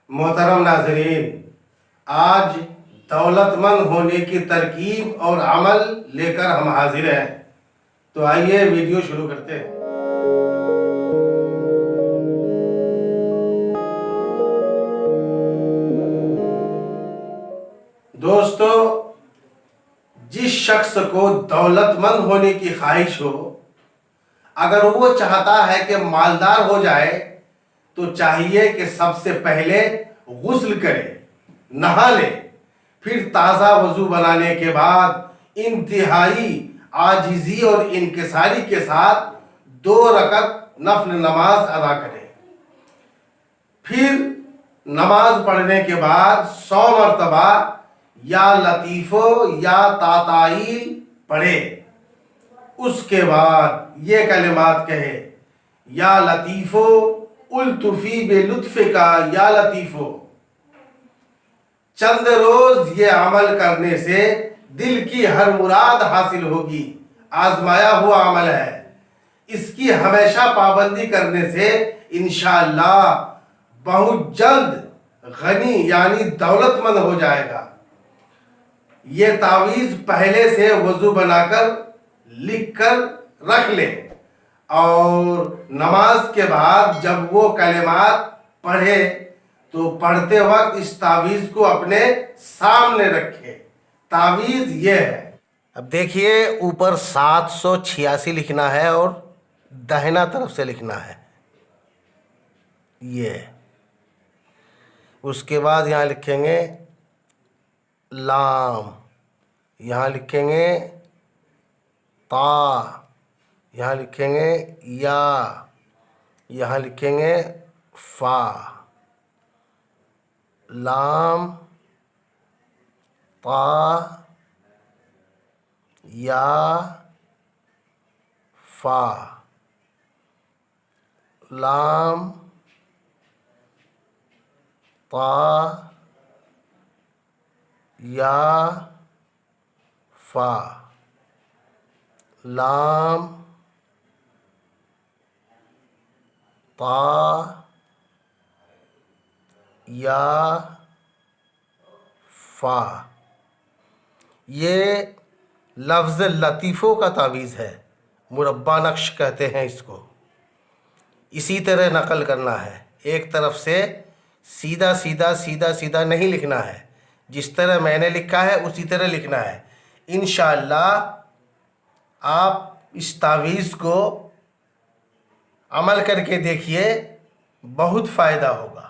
मोहतरम नाजरीन, आज दौलतमंद होने की तरकीब और अमल लेकर हम हाजिर हैं। तो आइए वीडियो शुरू करते हैं। दोस्तों, जिस शख्स को दौलतमंद होने की ख्वाहिश हो, अगर वो चाहता है कि मालदार हो जाए, तो चाहिए कि सबसे पहले गुस्ल करे, नहा ले, फिर ताज़ा वजू बनाने के बाद इंतहाई आजिज़ी और इनकिसारी के साथ 2 रकत नफल नमाज अदा करे। फिर नमाज पढ़ने के बाद 100 मरतबा या लतीफ़ो या ताताईल पढ़े। उसके बाद ये कलिमात कहे, या लतीफ़ो उल्तुफ़ी बेलुत्फ़िका या लतीफ़ो। चंद रोज ये अमल करने से दिल की हर मुराद हासिल होगी। आजमाया हुआ अमल है। इसकी हमेशा पाबंदी करने से इंशाअल्लाह बहुत जल्द गनी यानी दौलतमंद हो जाएगा। ये तावीज़ पहले से वजू बनाकर लिख कर रख ले और नमाज के बाद जब वो कलिमात पढ़े तो पढ़ते वक्त इस तावीज़ को अपने सामने रखे। तावीज़ ये है, अब देखिए ऊपर 786 लिखना है और दाहिना तरफ से लिखना है ये। उसके बाद यहाँ लिखेंगे लाम, यहाँ लिखेंगे ता, यहाँ लिखेंगे या, यहाँ लिखेंगे फा। लाम, ता, या, फा। लाम, ता, या, फा। लाम, ता, या, फा। ये लफ्ज़ लतीफ़ों का तावीज़ है, मुरब्बा नक्श कहते हैं इसको। इसी तरह नकल करना है, एक तरफ से सीधा सीधा सीधा सीधा नहीं लिखना है, जिस तरह मैंने लिखा है उसी तरह लिखना है। इंशाअल्लाह आप इस तावीज़ को अमल करके देखिए, बहुत फ़ायदा होगा।